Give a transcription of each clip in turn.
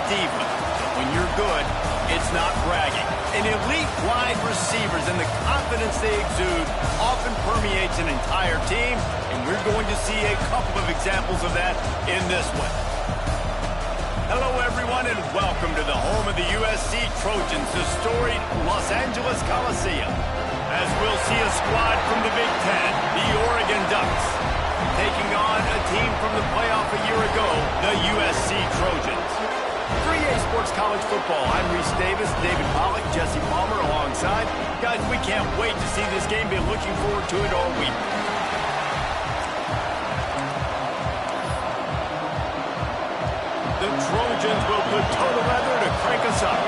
defense. But when you're good, it's not bragging. And elite wide receivers and the confidence they exude often permeates an entire team, and we're going to see a couple of examples of that in this one. Hello, everyone, and welcome to the home of the USC Trojans, the storied Los Angeles Coliseum. As we'll see a squad from the Big Ten, the Oregon Ducks, taking on a team from the playoff a year ago, the USC Trojans. 3A Sports College Football, I'm Reese Davis, David Pollack, Jesse Palmer alongside. Guys, we can't wait to see this game. Been looking forward to it all week. The Trojans will put toe to leather to crank us up.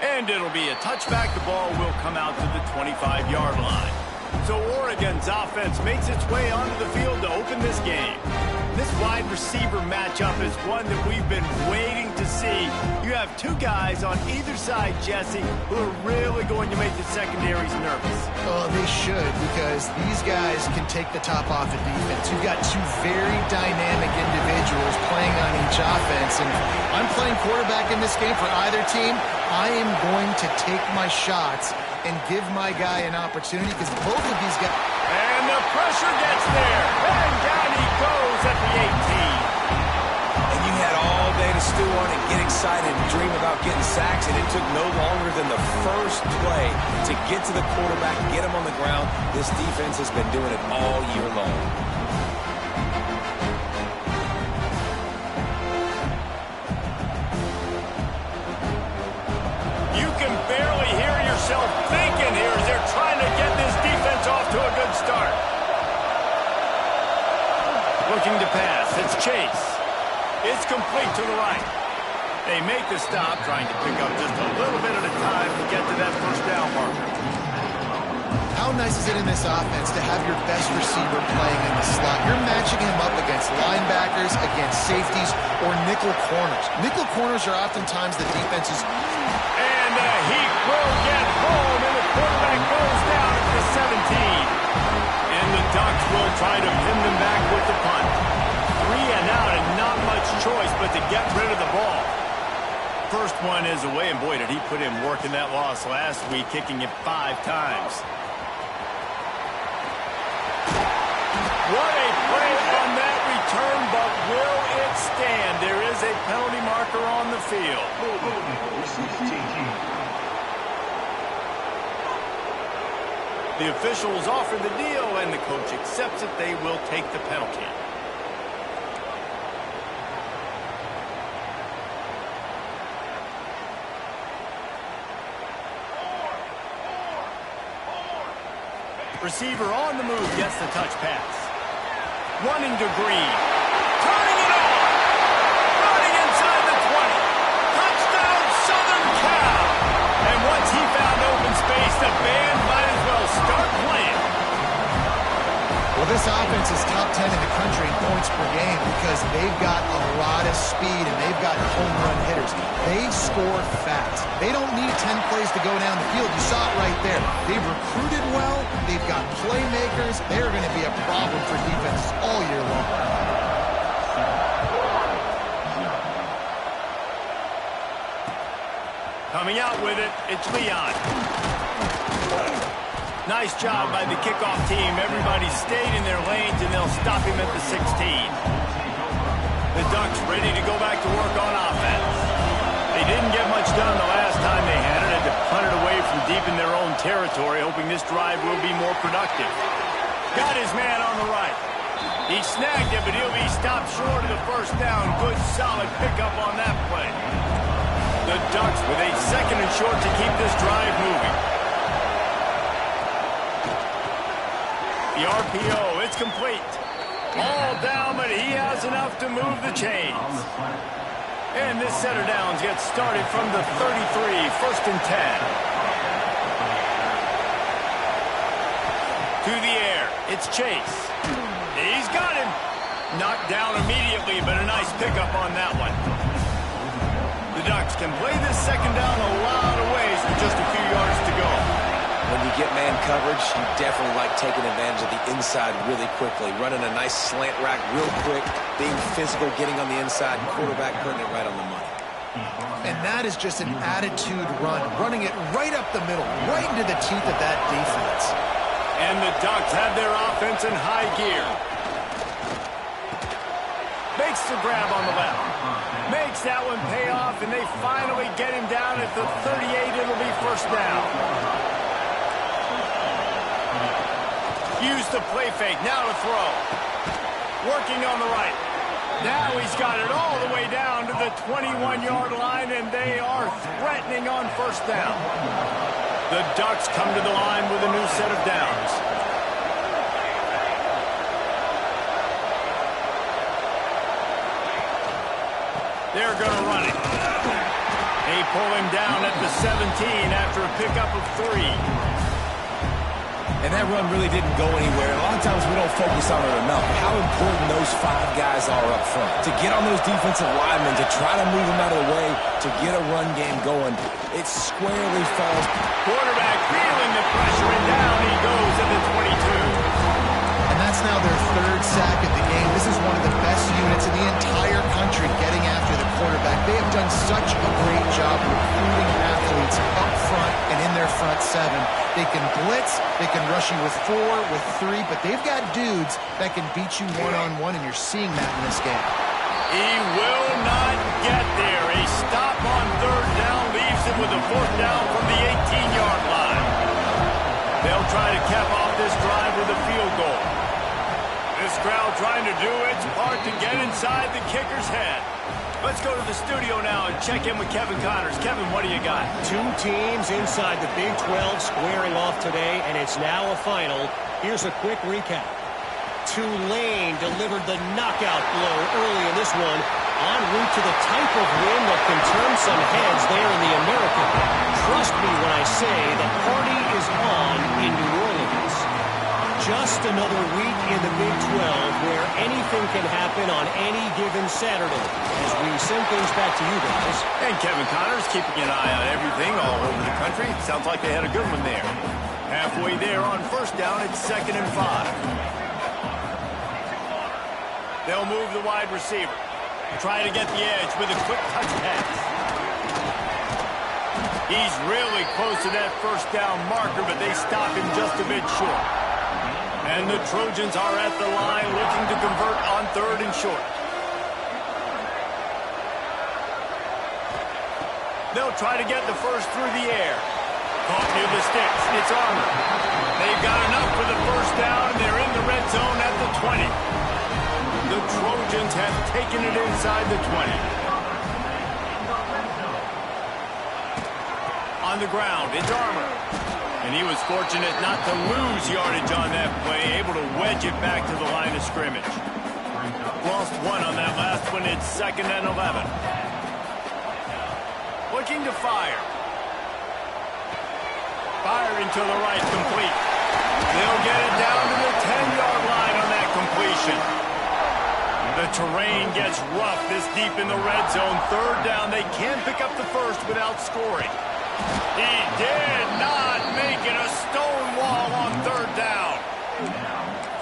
And it'll be a touchback. The ball will come out to the 25-yard line. So Oregon's offense makes its way onto the field to open this game. This wide receiver matchup is one that we've been waiting to see. You have two guys on either side, Jesse, who are really going to make the secondaries nervous. Oh, they should, because these guys can take the top off the defense. You've got two very dynamic individuals playing on each offense. And if I'm playing quarterback in this game for either team, I am going to take my shots and give my guy an opportunity, because both of these guys... And the pressure gets there. And down he goes at the 18. And you had all day to stew on it, get excited, and dream about getting sacks, and it took no longer than the first play to get to the quarterback, get him on the ground. This defense has been doing it all year long. You can barely hear yourself thinking here as they're trying to get this defense off to a good start. Looking to pass. It's Chase. It's complete to the right. They make the stop, trying to pick up just a little bit at a time to get to that first down marker. How nice is it in this offense to have your best receiver playing in the slot? You're matching him up against linebackers, against safeties, or nickel corners. Nickel corners are oftentimes the defense's... And he will get home, and the quarterback goes down at the 17. And the Ducks will try to pin them back with the punt. 3 and out, and not much choice but to get rid of the ball. First one is away, and boy, did he put in work in that loss last week, kicking it 5 times. What a play on that return, but will it stand? There is a penalty marker on the field. The officials offer the deal, and the coach accepts it. They will take the penalty. Receiver on the move gets the touch pass. Running to Green. Turning it on. Running inside the 20. Touchdown, Southern Cal. And once he found open space, the band might as well start playing. Well, this offense is top 10 in the country in points per game because they've got a lot of speed and they've got home run hitters. They score fast. They don't need 10 plays to go down the field. You saw it right there. They've recruited well. They've got playmakers. They're going to be a problem for defenses all year long. Coming out with it, it's Leon. Nice job by the kickoff team. Everybody stayed in their lanes, and they'll stop him at the 16. The Ducks ready to go back to work on offense. They didn't get much done the last time they had it to punt it away from deep in their own territory, hoping this drive will be more productive. Got his man on the right. He snagged it, but he'll be stopped short of the first down. Good, solid pickup on that play. The Ducks with a 2nd and short to keep this drive moving. The RPO, it's complete. All down, but he has enough to move the chains. And this set of downs gets started from the 33, 1st and 10. To the air, it's Chase. He's got him. Knocked down immediately, but a nice pickup on that one. The Ducks can play this 2nd down a lot of ways with just a few yards to go. When you get man coverage, you definitely like taking advantage of the inside really quickly. Running a nice slant rack real quick, being physical, getting on the inside, quarterback putting it right on the money. And that is just an attitude run, running it right up the middle, right into the teeth of that defense. And the Ducks have their offense in high gear. Makes the grab on the left. Makes that one pay off, and they finally get him down at the 38. It'll be 1st down. Use the play fake, now to throw. Working on the right. Now he's got it all the way down to the 21-yard line, and they are threatening on 1st down. The Ducks come to the line with a new set of downs. They're going to run it. They pull him down at the 17 after a pickup of 3. And that run really didn't go anywhere. A lot of times we don't focus on it enough. How important those 5 guys are up front. To get on those defensive linemen, to try to move them out of the way, to get a run game going, it squarely falls. Quarterback feeling the pressure, and down he goes at the 22. And that's now their 3rd sack of the game. This is one of the best units in the entire country getting after the quarterback. They have done such a great job recruiting athletes up front and in their front 7. They can blitz, they can rush you with 4, with 3, but they've got dudes that can beat you one-on-one, and you're seeing that in this game. He will not get there. A stop on 3rd down leaves him with a 4th down from the 18-yard line. They'll try to cap off this drive with a field goal. This crowd trying to do its part to get inside the kicker's head. Let's go to the studio now and check in with Kevin Connors. Kevin, what do you got? 2 teams inside the Big 12 squaring off today, and it's now a final. Here's a quick recap. Tulane delivered the knockout blow early in this one, en route to the type of win that can turn some heads there in the American. Trust me when I say the party is on in New Orleans. Just another week in the Big 12 where anything can happen on any given Saturday. As we send things back to you guys. And Kevin Connors keeping an eye on everything all over the country. Sounds like they had a good one there. Halfway there on 1st down, it's 2nd and 5. They'll move the wide receiver. Try to get the edge with a quick touch pass. He's really close to that 1st down marker, but they stop him just a bit short. And the Trojans are at the line looking to convert on 3rd and short. They'll try to get the first through the air. Caught near the sticks. It's Armour. They've got enough for the 1st down, and they're in the red zone at the 20. The Trojans have taken it inside the 20. On the ground, it's Armour. And he was fortunate not to lose yardage on that play, able to wedge it back to the line of scrimmage. Lost 1 on that last one. It's 2nd and 11. Looking to fire. Firing to the right, complete. They'll get it down to the 10-yard line on that completion. The terrain gets rough this deep in the red zone. 3rd down, they can pick up the first without scoring. He did not make it a stone wall on 3rd down.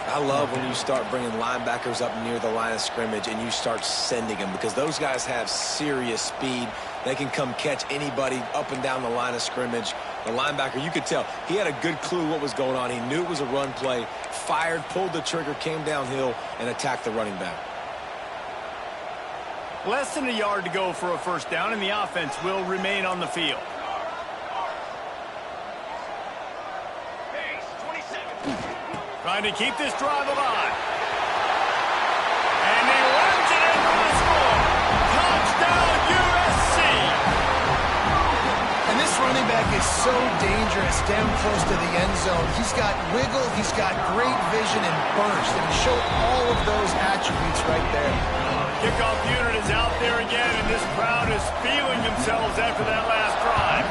I love when you start bringing linebackers up near the line of scrimmage and you start sending them, because those guys have serious speed. They can come catch anybody up and down the line of scrimmage. The linebacker, you could tell, he had a good clue what was going on. He knew it was a run play, fired, pulled the trigger, came downhill, and attacked the running back. Less than a yard to go for a 1st down, and the offense will remain on the field. Trying to keep this drive alive. And he runs it in for the score. Touchdown, USC. And this running back is so dangerous down close to the end zone. He's got wiggle, he's got great vision and burst, and he showed all of those attributes right there. Kickoff unit is out there again, and this crowd is feeling themselves after that last drive.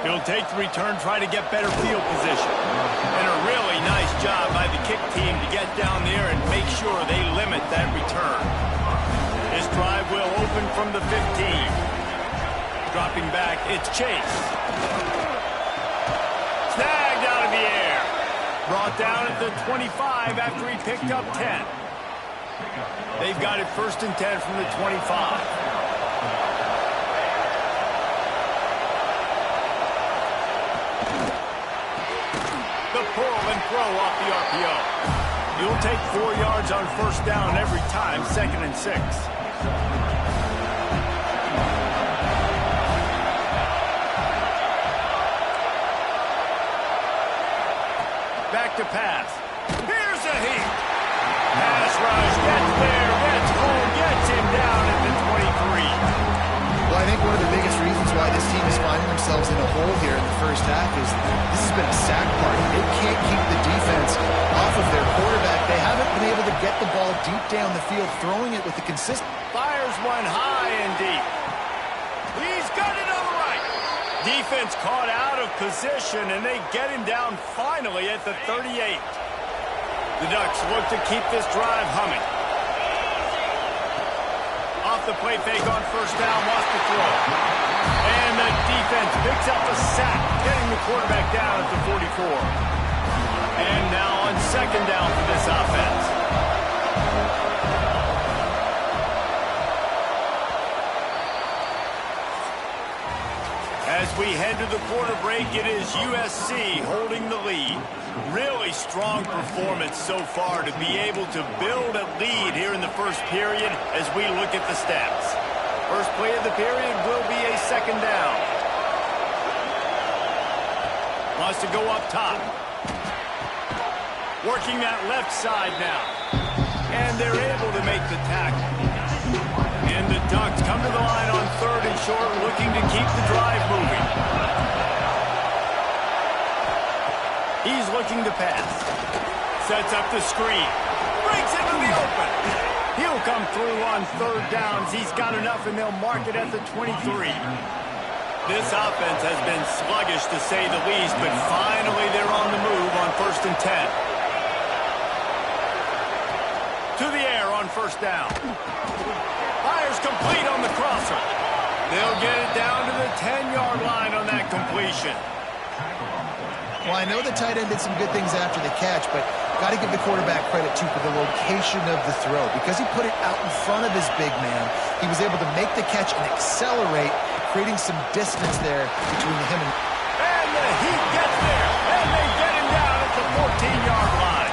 He'll take the return, try to get better field position. And a really nice job by the kick team to get down there and make sure they limit that return. This drive will open from the 15. Dropping back, it's Chase. Snagged out of the air. Brought down at the 25 after he picked up 10. They've got it 1st and 10 from the 25. The pull and throw off the RPO. You'll take 4 yards on 1st down every time, 2nd and 6. Back to pass. Here's a heat. Pass rush, gets there, gets home, gets him down at the 23. Well, I think one of the biggest reasons why this team is finding themselves in a hole here in the first half is this has been a sack party. They can't keep the defense off of their quarterback. They haven't been able to get the ball deep down the field, throwing it with the consistent. Fires one high and deep. He's got it on the right. Defense caught out of position, and they get him down finally at the 38. The Ducks look to keep this drive humming. Off the play fake on 1st down, wants to throw. And the defense picks up a sack, getting the quarterback down at the 44. And now on 2nd down for this offense. As we head to the quarter break, it is USC holding the lead. Really strong performance so far to be able to build a lead here in the first period as we look at the stats. First play of the period will be a 2nd down. Wants to go up top. Working that left side now. And they're able to make the tackle. And the Ducks come to the line on 3rd and short, looking to keep the drive moving. He's looking to pass. Sets up the screen. Breaks into the open. He'll come through on 3rd downs. He's got enough, and they'll mark it at the 23. This offense has been sluggish, to say the least, but finally they're on the move on 1st and 10. To the air on 1st down. Fires complete on the crosser. They'll get it down to the 10-yard line on that completion. Well, I know the tight end did some good things after the catch, but got to give the quarterback credit, too, for the location of the throw. Because he put it out in front of his big man, he was able to make the catch and accelerate, creating some distance there between him and... And the Heat gets there, and they get him down at the 14-yard line.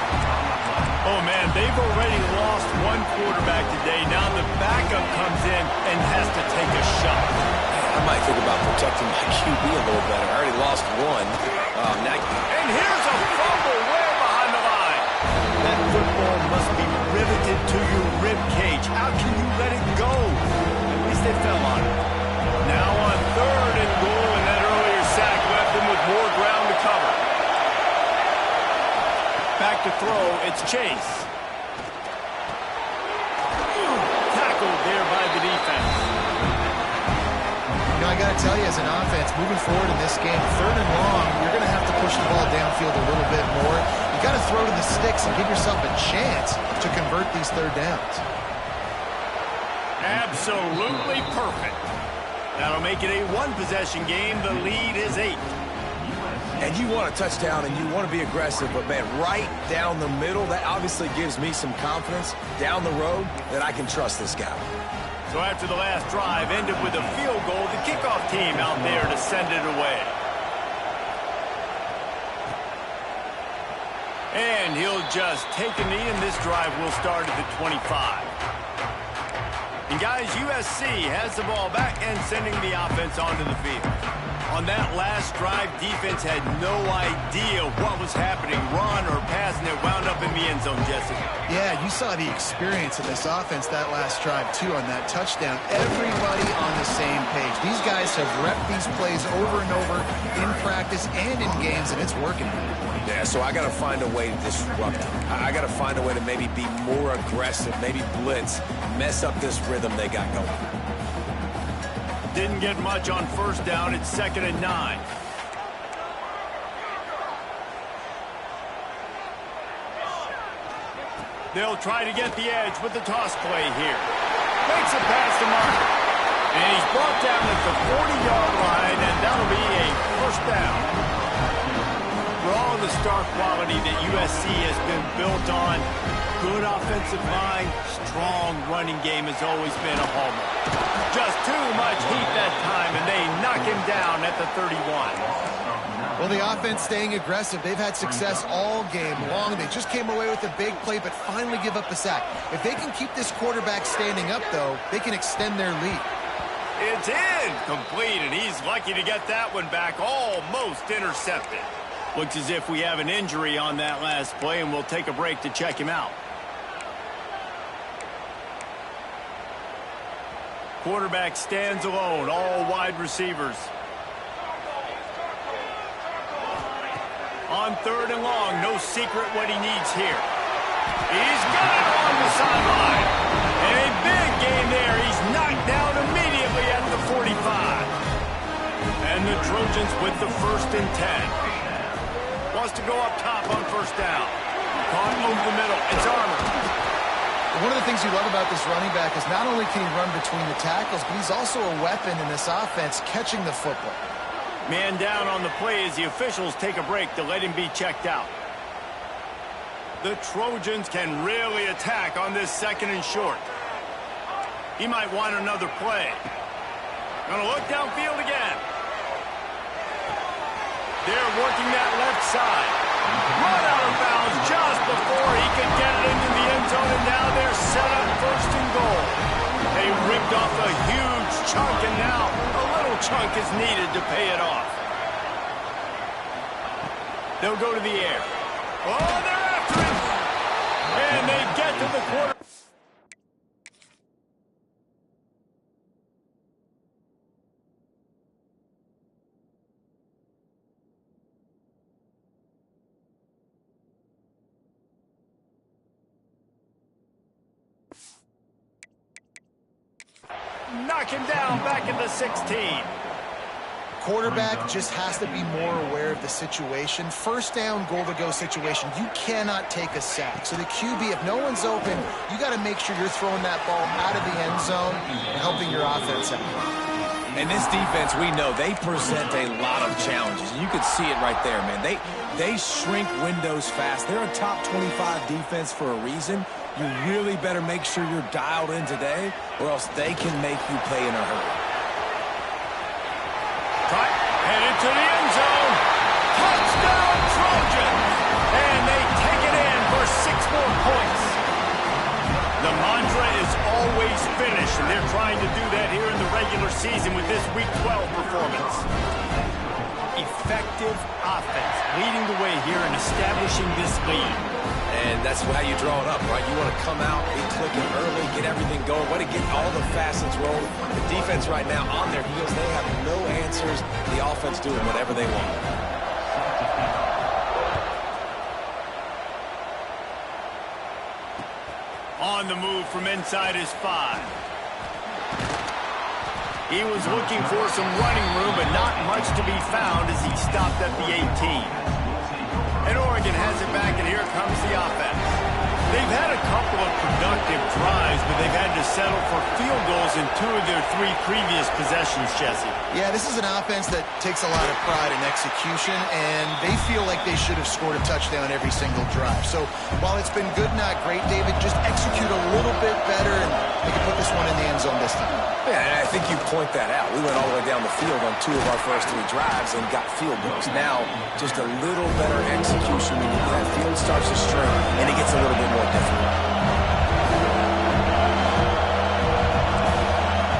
Oh, man, they've already lost one quarterback today. Now the backup comes in and has to take a shot. I might think about protecting my QB a little better. I already lost one. And here's a fumble way behind the line. That football must be riveted to your rib cage. How can you let it go? At least they fell on it. Now on 3rd and goal, and that earlier sack left them with more ground to cover. Back to throw, it's Chase. Tackled there by the defense. You know, I got to tell you, as an offense, moving forward in this game, 3rd and long, you're going to have to push the ball downfield a little bit more. You got to throw to the sticks and give yourself a chance to convert these 3rd downs. Absolutely perfect. That'll make it a 1-possession game. The lead is 8. And you want a touchdown and you want to be aggressive, but, man, right down the middle, that obviously gives me some confidence down the road that I can trust this guy. So after the last drive ended with a field goal, the kickoff team out there to send it away. And he'll just take a knee, and this drive will start at the 25. And guys, USC has the ball back and sending the offense onto the field. On On that last drive, defense had no idea what was happening. Run or pass, and it wound up in the end zone, Jesse. Yeah, you saw the experience of this offense that last drive, too, on that touchdown. Everybody on the same page. These guys have repped these plays over and over in practice and in games, and it's working. Yeah, so I got to find a way to disrupt them. I got to find a way to maybe be more aggressive, maybe blitz, mess up this rhythm they got going. Didn't get much on first down. It's 2nd and 9. They'll try to get the edge with the toss play here. Makes a pass to Martin. And he's brought down at the 40-yard line, and that'll be a first down. For all the star quality that USC has been built on, good offensive line, strong running game has always been a hallmark. Just too much heat that time, and they knock him down at the 31. Well, the offense staying aggressive. They've had success all game long. They just came away with a big play, but finally give up the sack. If they can keep this quarterback standing up, though, they can extend their lead. It's incomplete, and he's lucky to get that one back, almost intercepted. Looks as if we have an injury on that last play, and we'll take a break to check him out. Quarterback stands alone, all wide receivers. On 3rd and long, no secret what he needs here. He's got it on the sideline. And a big gain there. He's knocked down immediately at the 45. And the Trojans with the 1st and 10. Wants to go up top on first down. Caught over the middle. It's Armour. One of the things you love about this running back is not only can he run between the tackles, but he's also a weapon in this offense catching the football. Man down on the play as the officials take a break to let him be checked out. The Trojans can really attack on this 2nd and short. He might want another play. Gonna look downfield again. They're working that left side. Run out of bounds just before he could get it into the end zone, and now they're set up 1st and goal. They ripped off a huge chunk, and now a little chunk is needed to pay it off. They'll go to the air. Oh, they're after him! And they get to the quarter. Knock him down back at the 16. Quarterback just has to be more aware of the situation. 1st down, goal-to-go situation. You cannot take a sack. So the QB, if no one's open, you got to make sure you're throwing that ball out of the end zone and helping your offense out. And this defense, we know, they present a lot of challenges. You can see it right there, man. They shrink windows fast. They're a top 25 defense for a reason. You really better make sure you're dialed in today, or else they can make you pay in a hurry. Headed to the end zone. Touchdown, Trojans! And they take it in for 6 more points. The mantra is always finish, and they're trying to do that here in the regular season with this Week 12 performance. Effective offense leading the way here and establishing this lead. And that's how you draw it up, right? You want to come out, be clicking early, get everything going, want to get all the facets rolling. The defense right now on their heels, they have no answers. The offense doing whatever they want. On the move from inside his 5. He was looking for some running room, but not much to be found as he stopped at the 18. And Oregon has it back, and here comes the offense. They've had a couple of productive drives, but they've had to settle for field goals in 2 of their 3 previous possessions, Jesse. Yeah, this is an offense that takes a lot of pride in execution, and they feel like they should have scored a touchdown every single drive. So while it's been good, not great, David, just execute a little bit better, and they can put this one in the end zone this time. Yeah, and I think you point that out. We went all the way down the field on 2 of our first 3 drives and got field goals. Now, just a little better execution when that field starts to string, and it gets a little bit more difficult.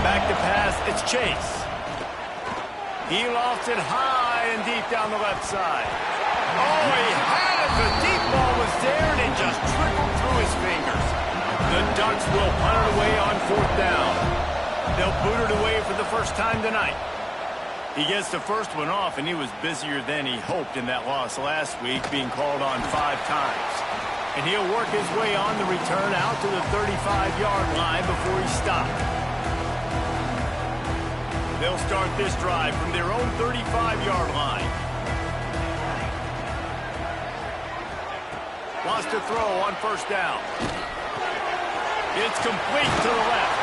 Back to pass, it's Chase. He lofts it high and deep down the left side. Oh, he had it. The deep ball was there, and it just trickled through his fingers. The Ducks will punt it away on 4th down. They'll boot it away for the first time tonight. He gets the first one off, and he was busier than he hoped in that loss last week, being called on 5 times. And he'll work his way on the return out to the 35-yard line before he stopped. They'll start this drive from their own 35-yard line. Wants to throw on 1st down. It's complete to the left.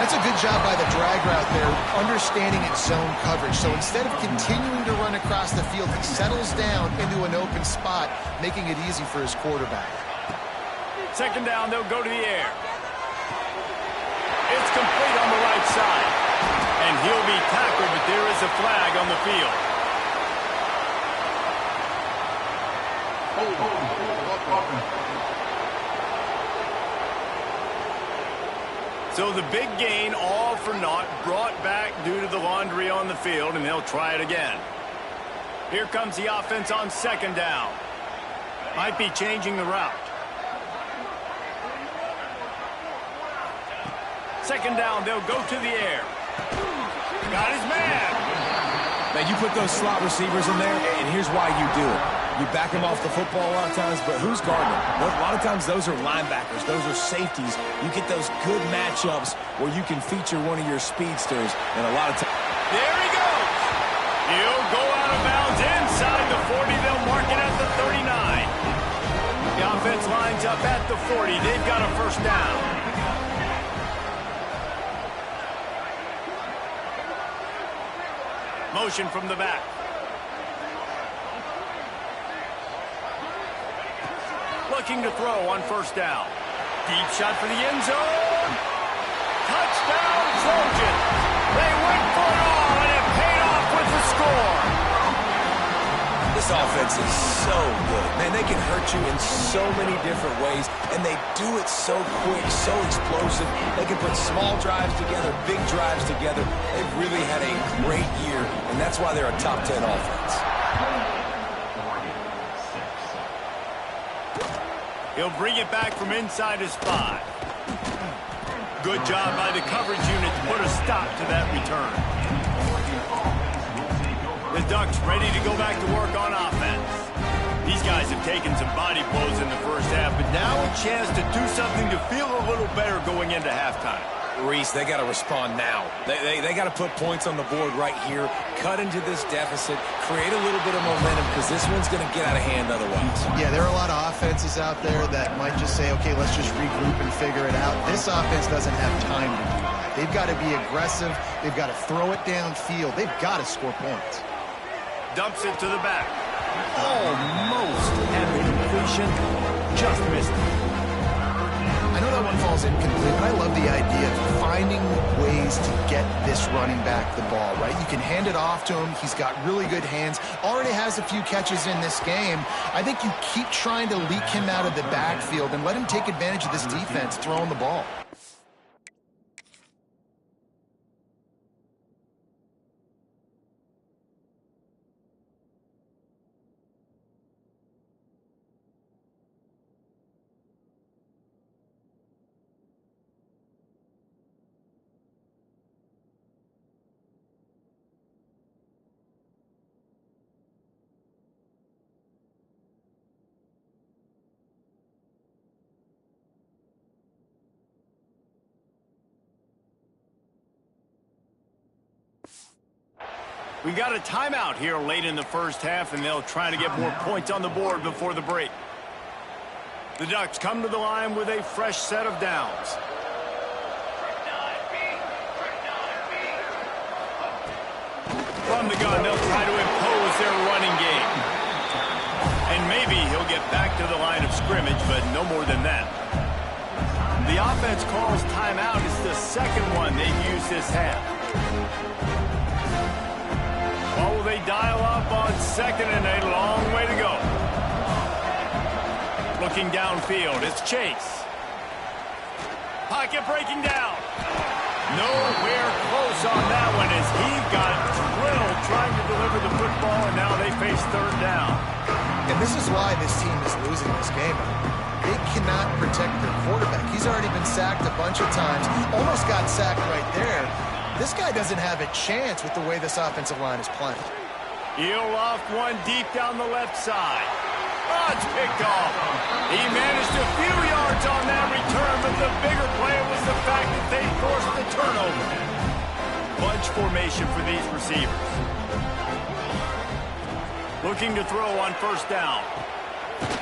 That's a good job by the drag route there, understanding its zone coverage. So instead of continuing to run across the field, he settles down into an open spot, making it easy for his quarterback. 2nd down, they'll go to the air. It's complete on the right side. And he'll be tackled, but there is a flag on the field. So the big gain, all for naught, brought back due to the laundry on the field, and they'll try it again. Here comes the offense on 2nd down. Might be changing the route. 2nd down, they'll go to the air. Got his man. Now, you put those slot receivers in there, and here's why you do it. You back them off the football a lot of times, but who's guarding them? A lot of times those are linebackers. Those are safeties. You get those good matchups where you can feature one of your speedsters, and a lot of times. There he goes. He'll go out of bounds inside the 40. They'll mark it at the 39. The offense lines up at the 40. They've got a 1st down. Motion from the back. Looking to throw on 1st down. Deep shot for the end zone. Touchdown, Trojans. They went for it all, and it paid off with the score. This offense is so good. Man, they can hurt you in so many different ways, and they do it so quick, so explosive. They can put small drives together, big drives together. They've really had a great year, and that's why they're a top 10 offense. He'll bring it back from inside his 5. Good job by the coverage unit to put a stop to that return. The Ducks ready to go back to work on offense. These guys have taken some body blows in the first half, but now a chance to do something to feel a little better going into halftime. Reese, they got to respond now. They got to put points on the board right here, cut into this deficit, create a little bit of momentum, because this one's going to get out of hand otherwise. Yeah, there are a lot of offenses out there that might just say, okay, let's just regroup and figure it out. This offense doesn't have time to do that. They've got to be aggressive. They've got to throw it downfield. They've got to score points. Dumps it to the back. Almost at the completion. Just missed it. I know that one falls incomplete, but I love the idea of finding ways to get this running back the ball, right? You can hand it off to him. He's got really good hands. Already has a few catches in this game. I think you keep trying to leak him out of the backfield and let him take advantage of this defense throwing the ball. We got a timeout here late in the first half, and they'll try to get more points on the board before the break. The Ducks come to the line with a fresh set of downs. From the gun, they'll try to impose their running game. And maybe he'll get back to the line of scrimmage, but no more than that. The offense calls timeout. It's the second one they've used this half. What will they dial up on second, and a long way to go? Looking downfield, it's Chase. Pocket breaking down. Nowhere close on that one as he got And this is why this team is losing this game. They cannot protect their quarterback. He's already been sacked a bunch of times, almost got sacked right there. This guy doesn't have a chance with the way this offensive line is playing. He'll loft one deep down the left side. Oh, it's picked off. He managed a few yards on that return, but the bigger play was the fact that they forced the turnover. Bunch formation for these receivers. Looking to throw on first down.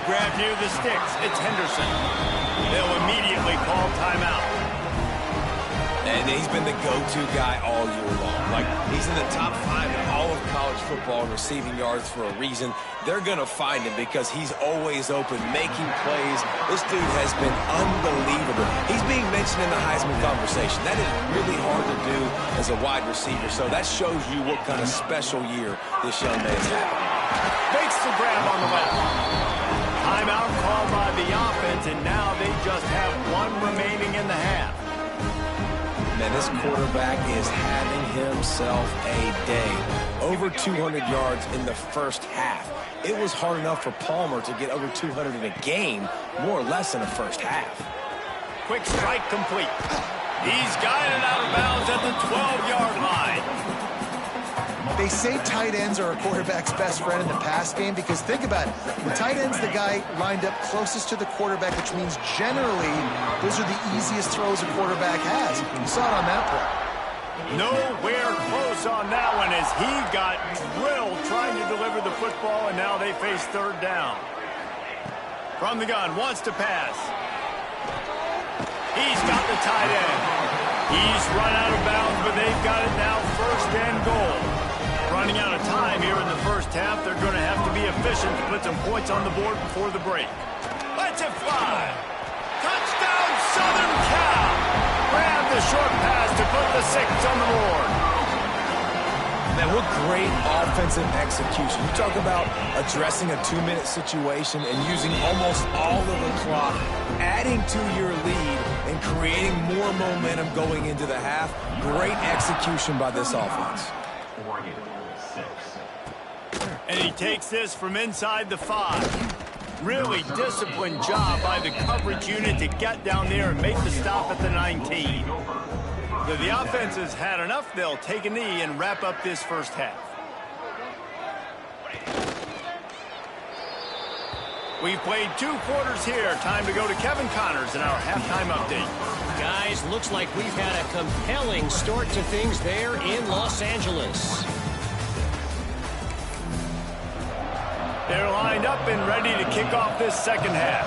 Grab near the sticks. It's Henderson. They'll immediately call timeout. And he's been the go-to guy all year long. Like, he's in the top 5 in all of college football in receiving yards for a reason. They're going to find him because he's always open, making plays. This dude has been unbelievable. He's being mentioned in the Heisman conversation. That is really hard to do as a wide receiver. So that shows you what kind of special year this young man's having. Makes the grab on the left. Timeout called by the offense, and now they just have one remaining in the half. Man, this quarterback is having himself a day. Over 200 yards in the first half. It was hard enough for Palmer to get over 200 in a game, more or less in the first half. Quick strike complete. He's guided out of bounds at the 12-yard line. They say tight ends are a quarterback's best friend in the pass game because think about it. The tight end's the guy lined up closest to the quarterback, which means generally those are the easiest throws a quarterback has. You saw it on that play. Nowhere close on that one as he got drilled trying to deliver the football, and now they face third down. From the gun, wants to pass. He's got the tight end. He's run out of bounds, but they've got it now first and goal. Running out of time here in the first half. They're going to have to be efficient to put some points on the board before the break. Let's it fly. Touchdown, Southern Cal. Grab the short pass to put the 6 on the board. Man, what great offensive execution. You talk about addressing a 2-minute situation and using almost all of the clock, adding to your lead and creating more momentum going into the half. Great execution by this offense. And he takes this from inside the 5. Really disciplined job by the coverage unit to get down there and make the stop at the 19. So the offense has had enough. They'll take a knee and wrap up this first half. We've played 2 quarters here. Time to go to Kevin Connors in our halftime update. Guys, looks like we've had a compelling start to things there in Los Angeles. They're lined up and ready to kick off this second half.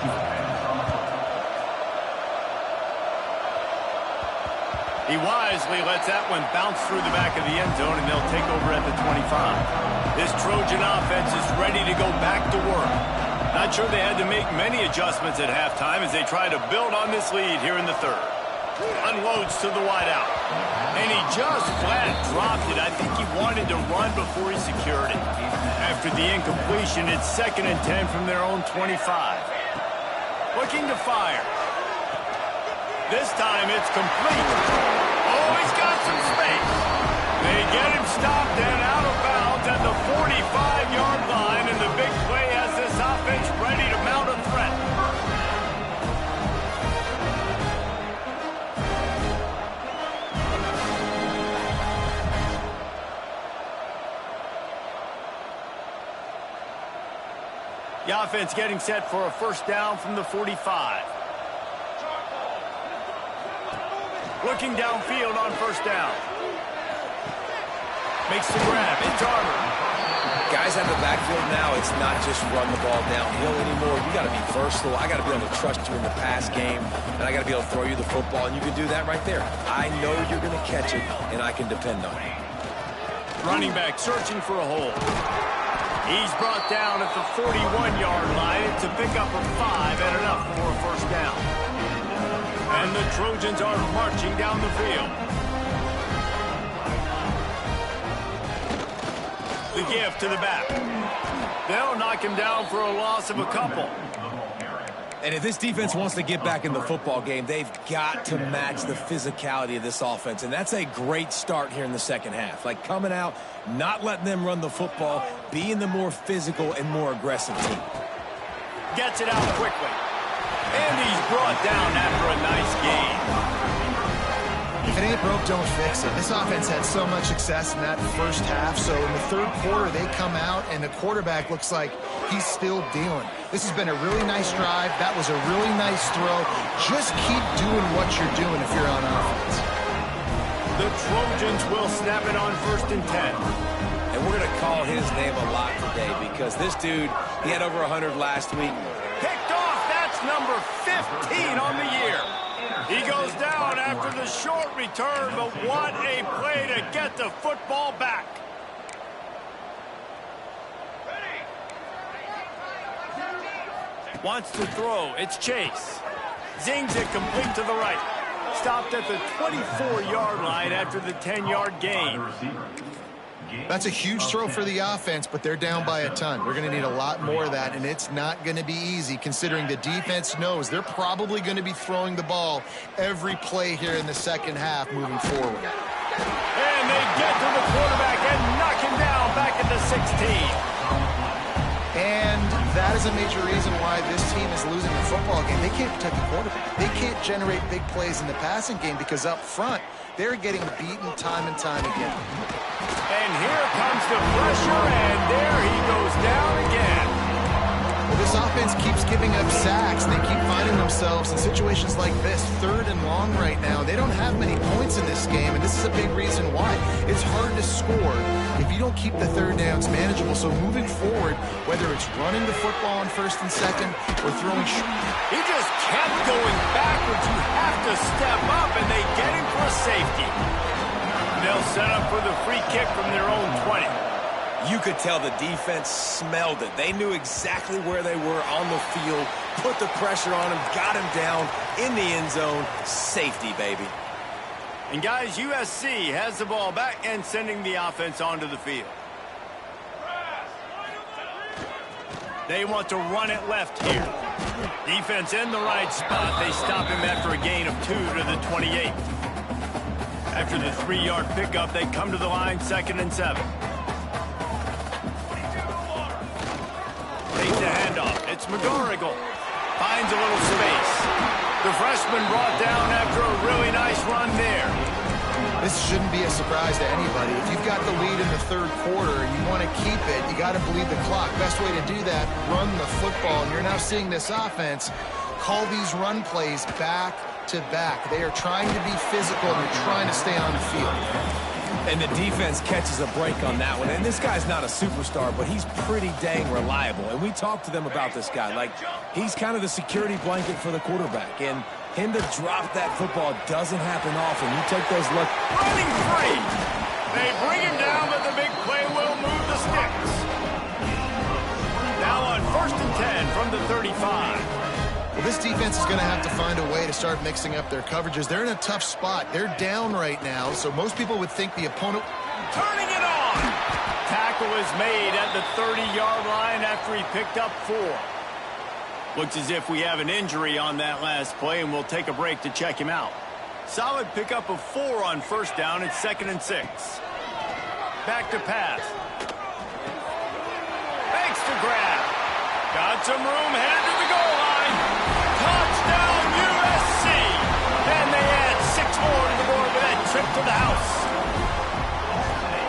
He wisely lets that one bounce through the back of the end zone, and they'll take over at the 25. This Trojan offense is ready to go back to work. Not sure they had to make many adjustments at halftime as they try to build on this lead here in the third. Unloads to the wideout. And he just flat dropped it. I think he wanted to run before he secured it. After the incompletion, it's 2nd and 10 from their own 25. Looking to fire. This time it's complete. Oh, he's got some space. They get him stopped and out of bounds at the 45-yard line, and the big play has this offense ready to mount a threat. The offense getting set for a first down from the 45. Looking downfield on first down. Makes the grab. It's Armour. Guys at the backfield now, it's not just run the ball downhill anymore. You got to be versatile. I got to be able to trust you in the pass game, and I got to be able to throw you the football, and you can do that right there. I know you're going to catch it, and I can depend on it. Running back searching for a hole. He's brought down at the 41-yard line. It's a pickup of 5 and enough for a first down. And the Trojans are marching down the field. The give to the back. They'll knock him down for a loss of a couple. And if this defense wants to get back in the football game, they've got to match the physicality of this offense. And that's a great start here in the second half. Like coming out, not letting them run the football, being the more physical and more aggressive team. Gets it out quickly. And he's brought down after a nice game. If it ain't broke, don't fix it. This offense had so much success in that first half, so in the third quarter, they come out, and the quarterback looks like he's still dealing. This has been a really nice drive. That was a really nice throw. Just keep doing what you're doing if you're on offense. The Trojans will snap it on 1st and 10. And we're going to call his name a lot today because this dude, he had over 100 last week. Picked off. That's number 15 on the year. He goes down after the short return, but what a play to get the football back. Wants to throw. It's Chase. Zings it complete to the right. Stopped at the 24-yard line after the 10-yard gain. That's a huge throw for the offense, but they're down by a ton. We're going to need a lot more of that, and it's not going to be easy considering the defense knows they're probably going to be throwing the ball every play here in the second half moving forward. And they get to the quarterback and knock him down back at the 16. And that is a major reason why this team is losing the football game. They can't protect the quarterback. They can't generate big plays in the passing game because up front, they're getting beaten time and time again. And here comes the pressure, and there he goes down again. Well, this offense keeps giving up sacks. They keep finding themselves in situations like this, 3rd and long right now. They don't have many points in this game, and this is a big reason why. It's hard to score if you don't keep the 3rd downs manageable. So moving forward, whether it's running the football on 1st and 2nd or throwing he just kept going backwards. You have to step up, and they get him for a safety. They'll set up for the free kick from their own 20. You could tell the defense smelled it. They knew exactly where they were on the field, put the pressure on him, got him down in the end zone. Safety, baby. And guys, USC has the ball back and sending the offense onto the field. They want to run it left here. Defense in the right spot. They stop him after a gain of 2 to the 28. After the 3-yard pickup, they come to the line, 2nd and 7. Take the handoff. It's McGarrigle. Finds a little space. The freshman brought down after a really nice run there. This shouldn't be a surprise to anybody. If you've got the lead in the 3rd quarter and you want to keep it, you got to bleed the clock. Best way to do that, run the football. And you're now seeing this offense call these run plays back to back. They are trying to be physical and they're trying to stay on the field. And the defense catches a break on that one. And this guy's not a superstar, but he's pretty dang reliable. And we talked to them about this guy. Like, he's kind of the security blanket for the quarterback. And him to drop that football doesn't happen often. You take those looks. Running free. They bring him down, but the big play will move the sticks. Now on 1st and 10 from the 35. Well, this defense is going to have to find a way to start mixing up their coverages. They're in a tough spot. They're down right now, so most people would think the opponent... Turning it on! Tackle is made at the 30-yard line after he picked up 4. Looks as if we have an injury on that last play, and we'll take a break to check him out. Solid pickup of 4 on 1st down. It's 2nd and 6. Back to pass. Fakes to grab. Got some room, headed to the goal line. Touchdown, USC! And they add 6 more to the board with that trip to the house.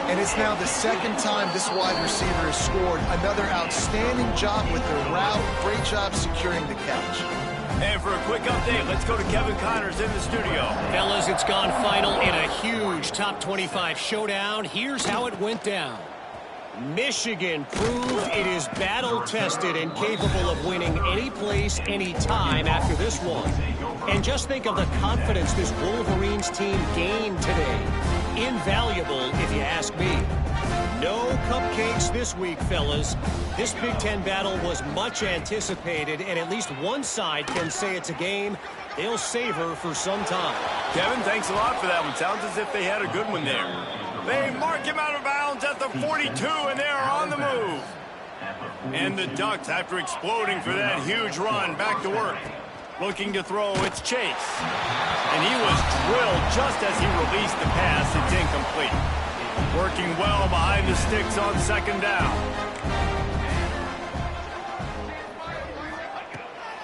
And it's now the 2nd time this wide receiver has scored. Another outstanding job with the route. Great job securing the catch. And for a quick update, let's go to Kevin Connors in the studio. Fellas, it's gone final in a huge top 25 showdown. Here's how it went down. Michigan proved it is battle-tested and capable of winning any place, any time after this one. And just think of the confidence this Wolverines team gained today. Invaluable, if you ask me. No cupcakes this week, fellas. This Big Ten battle was much anticipated, and at least one side can say it's a game they'll savor for some time. Kevin, thanks a lot for that one. Sounds as if they had a good one there. They mark him out of bounds at the 42, and they are on the move. And the Ducks, after exploding for that huge run, back to work. Looking to throw, it's Chase. And he was drilled just as he released the pass. It's incomplete. Working well behind the sticks on 2nd down.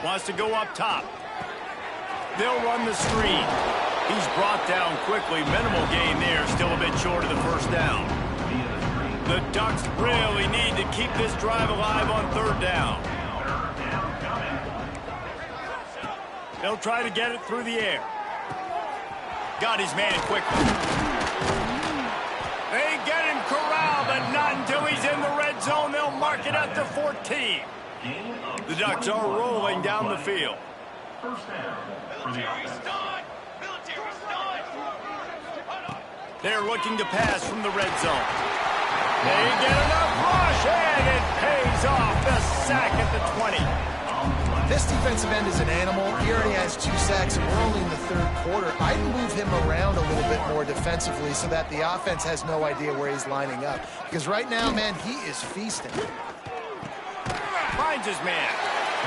Wants to go up top. They'll run the screen. He's brought down quickly. Minimal gain there. Still a bit short of the first down. The Ducks really need to keep this drive alive on third down. They'll try to get it through the air. Got his man quickly. They get him corralled, but not until he's in the red zone. They'll mark it at the 14. The Ducks are rolling down the field. They're looking to pass from the red zone. They get enough rush, and it pays off. The sack at the 20. This defensive end is an animal. He already has 2 sacks, and we're only in the third quarter. I'd move him around a little bit more defensively so that the offense has no idea where he's lining up. Because right now, man, he is feasting. Finds his man.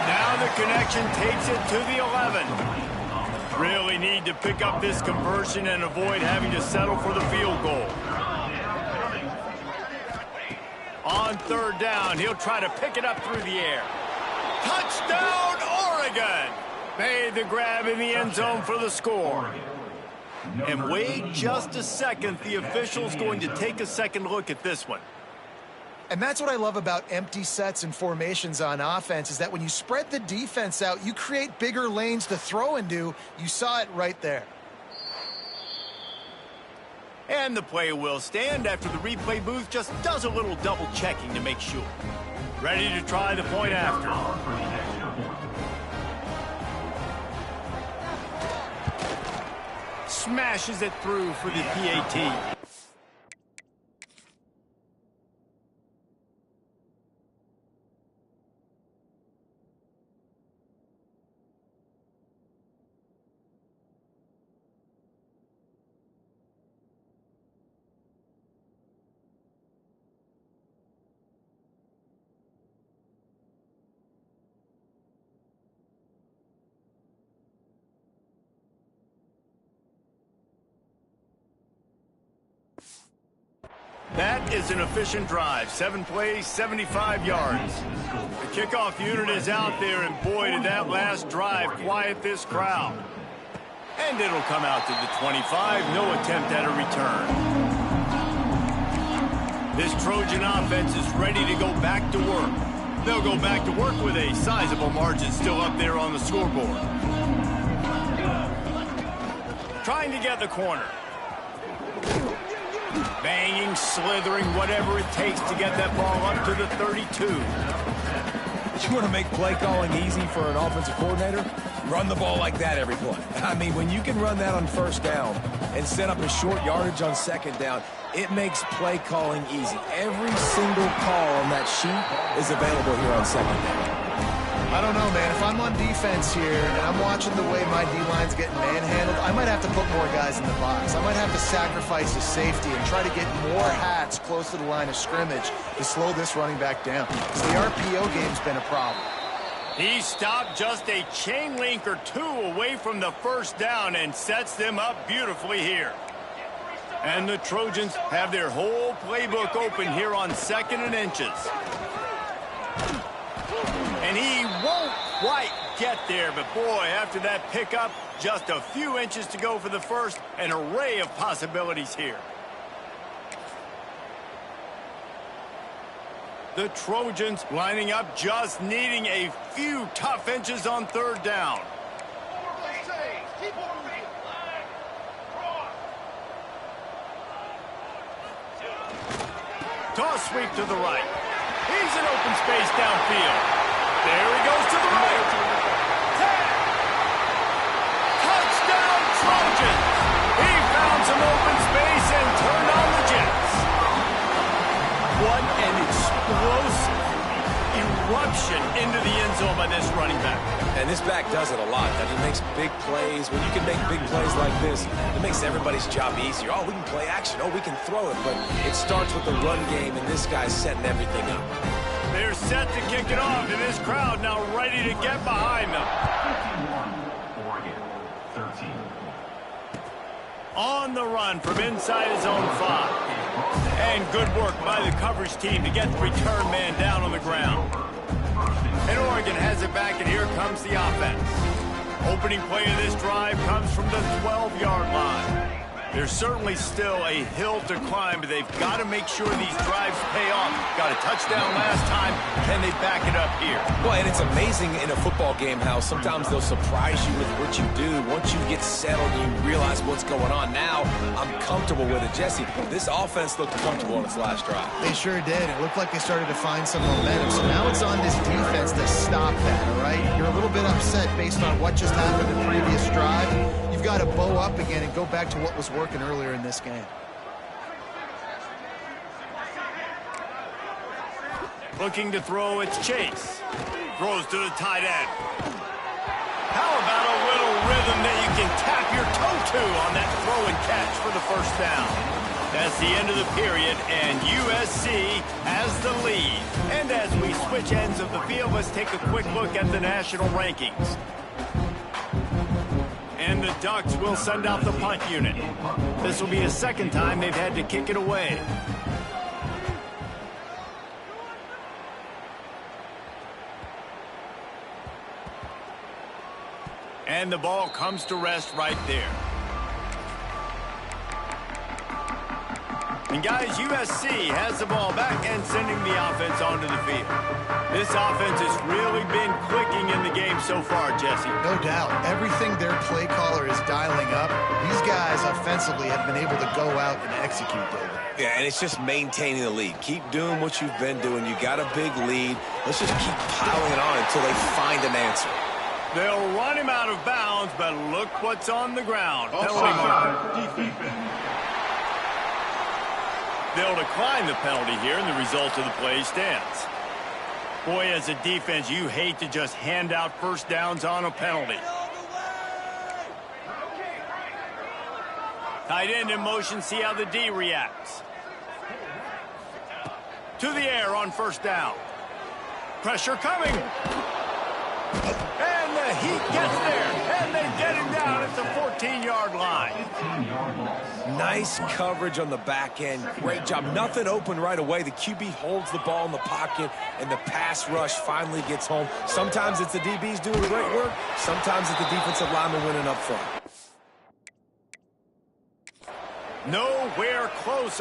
Now the connection takes it to the 11. Really need to pick up this conversion and avoid having to settle for the field goal. On third down, he'll try to pick it up through the air. Touchdown, Oregon! Made the grab in the end zone for the score. And wait just a second. The official's going to take a second look at this one. And that's what I love about empty sets and formations on offense, is that when you spread the defense out, you create bigger lanes to throw into. You saw it right there. And the play will stand after the replay booth just does a little double checking to make sure. Ready to try the point after. Smashes it through for the PAT. That is an efficient drive. 7 plays, 75 yards. The kickoff unit is out there, and boy, did that last drive quiet this crowd. And it'll come out to the 25. No attempt at a return. This Trojan offense is ready to go back to work. They'll go back to work with a sizable margin still up there on the scoreboard. Trying to get the corner. Banging, slithering, whatever it takes to get that ball up to the 32. You want to make play calling easy for an offensive coordinator? Run the ball like that every play. I mean, when you can run that on first down and set up a short yardage on second down, it makes play calling easy. Every single call on that sheet is available here on second down. I don't know, man. If I'm on defense here and I'm watching the way my D-line's getting manhandled, I might have to put more guys in the box. I might have to sacrifice a safety and try to get more hats close to the line of scrimmage to slow this running back down. So the RPO game's been a problem. He stopped just a chain link or two away from the first down and sets them up beautifully here. And the Trojans have their whole playbook open here on 2nd and inches. And he won't quite get there, but boy, after that pickup, just a few inches to go for the first. An array of possibilities here. The Trojans lining up, just needing a few tough inches on third down. Toss sweep to the right. He's in open space downfield. There he goes to the right. Touchdown, Trojans! He found some open space and turned on the Jets. What an explosive eruption into the end zone by this running back. And this back does it a lot. I mean, he makes big plays. When you can make big plays like this, it makes everybody's job easier. Oh, we can play action. Oh, we can throw it. But it starts with the run game, and this guy's setting everything up. They're set to kick it off, and this crowd now ready to get behind them. 51, Oregon, 13. On the run from inside his own 5. And good work by the coverage team to get the return man down on the ground. And Oregon has it back, and here comes the offense. Opening play of this drive comes from the 12-yard line. There's certainly still a hill to climb, but they've got to make sure these drives pay off. Got a touchdown last time. Can they back it up here? Well, and it's amazing in a football game how sometimes they'll surprise you with what you do. Once you get settled and you realize what's going on, now I'm comfortable with it. Jesse, this offense looked comfortable on its last drive. They sure did. It looked like they started to find some momentum. So now it's on this defense to stop that, all right? You're a little bit upset based on what just happened in the previous drive. You've got to bow up again and go back to what was working earlier in this game. Looking to throw, it's Chase. Throws to the tight end. How about a little rhythm that you can tap your toe to on that throw and catch for the first down? That's the end of the period, and USC has the lead. And as we switch ends of the field, let's take a quick look at the national rankings. And the Ducks will send out the punt unit. This will be a second time they've had to kick it away. And the ball comes to rest right there. And guys, USC has the ball back and sending the offense onto the field. This offense has really been clicking in the game so far, Jesse. No doubt. Everything their play caller is dialing up, these guys offensively have been able to go out and execute, David. Yeah, and it's just maintaining the lead. Keep doing what you've been doing. You got a big lead. Let's just keep piling it on until they find an answer. They'll run him out of bounds, but look what's on the ground. Penalty marker. They'll decline the penalty here, and the result of the play stands. Boy, as a defense, you hate to just hand out first downs on a penalty. Tight end in motion, see how the D reacts. To the air on first down. Pressure coming. And the Heat gets there, and they get him down at the 14-yard line. Nice coverage on the back end. Great job. Nothing open right away. The QB holds the ball in the pocket, and the pass rush finally gets home. Sometimes it's the DBs doing great work. Sometimes it's the defensive lineman winning up front. Nowhere close.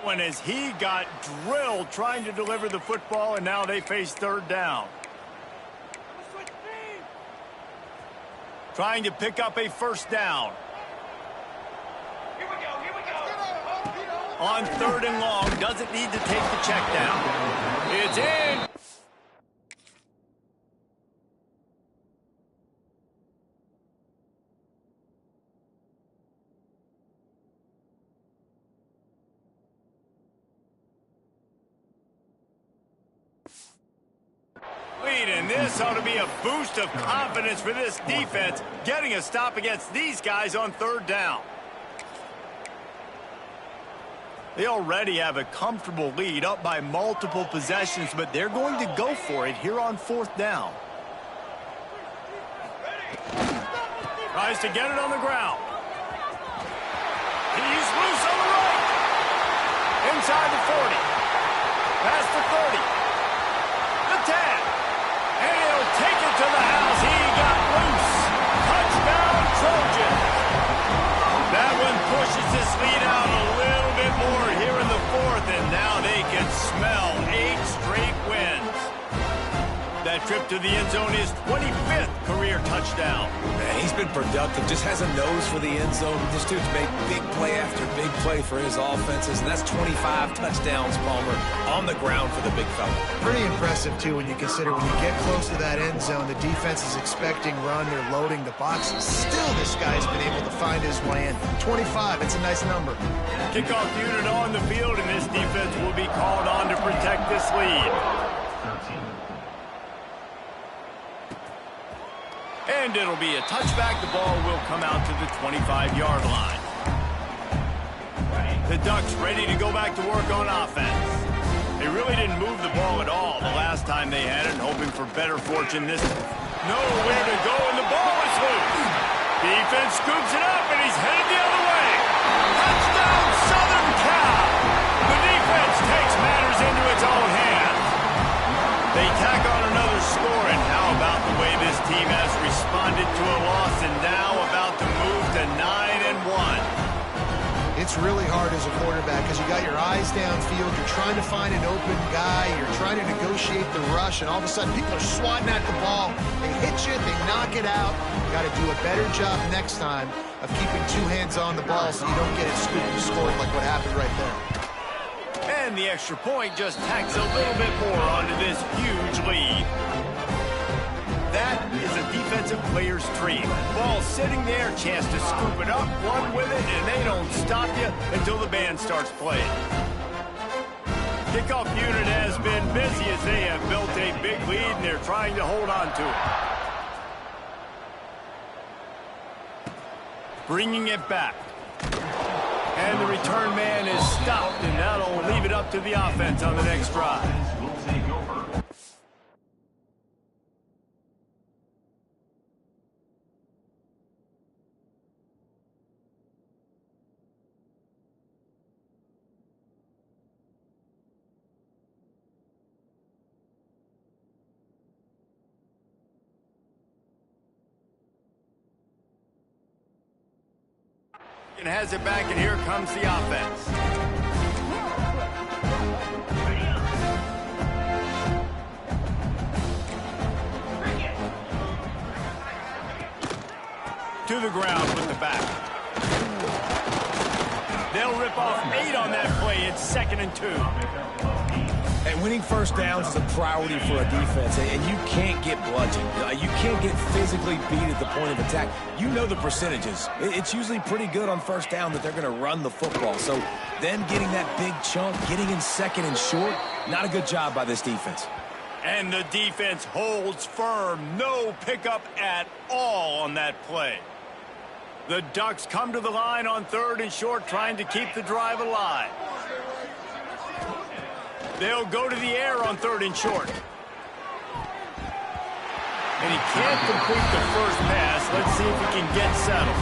When as he got drilled trying to deliver the football, and now they face third down. Trying to pick up a first down. On third and long, doesn't need to take the check down. It's in. And this ought to be a boost of confidence for this defense, getting a stop against these guys on third down. They already have a comfortable lead, up by multiple possessions, but they're going to go for it here on fourth down. Tries to get it on the ground. He's loose on the right. Inside the 40. Past the 30. The 10. And he'll take it to the house. He got loose. Touchdown, Trojans. That one pushes this lead out a little bit more here in the fourth, and now they can smell 8 straight wins. That trip to the end zone is 25th career touchdown. Man, he's been productive. Just has a nose for the end zone. This dude's made big play after big play for his offenses, and that's 25 touchdowns, Palmer, on the ground for the big fella. Pretty impressive, too, when you consider when you get close to that end zone, the defense is expecting run, they're loading the boxes. Still, this guy's been able to find his way in. 25, it's a nice number. Kickoff unit on the field, and this defense will be called on to protect this lead. And it'll be a touchback. The ball will come out to the 25-yard line. The Ducks ready to go back to work on offense. They really didn't move the ball at all the last time they had it, hoping for better fortune this time. Nowhere to go, and the ball is loose. Defense scoops it up, and he's headed the other way. Touchdown, Southern Cal! The defense takes matters into its own hands. They tack on another score, and how about the way this team has responded to a loss and now about to move to 9-1. It's really hard as a quarterback because you got your eyes downfield, you're trying to find an open guy, you're trying to negotiate the rush, and all of a sudden people are swatting at the ball. They hit you, they knock it out. You got to do a better job next time of keeping two hands on the ball so you don't get it scooped and scored like what happened right there. And the extra point just tacks a little bit more onto this huge lead. That is a defensive player's dream. Ball sitting there, chance to scoop it up, run with it, and they don't stop you until the band starts playing. Kickoff unit has been busy as they have built a big lead, and they're trying to hold on to it. Bringing it back. And the return man is stopped, and that'll leave it up to the offense on the next drive. Will take over. And has it back, and here comes the offense. To the ground with the back. They'll rip off 8 on that play. It's 2nd and 2. And winning first downs is a priority for a defense, and you can't get bludgeoned. You can't get physically beat at the point of attack. You know the percentages. It's usually pretty good on first down that they're going to run the football. So them getting that big chunk, getting in 2nd and short, not a good job by this defense. And the defense holds firm. No pickup at all on that play. The Ducks come to the line on 3rd and short, trying to keep the drive alive. They'll go to the air on 3rd and short. And he can't complete the first pass. Let's see if he can get settled.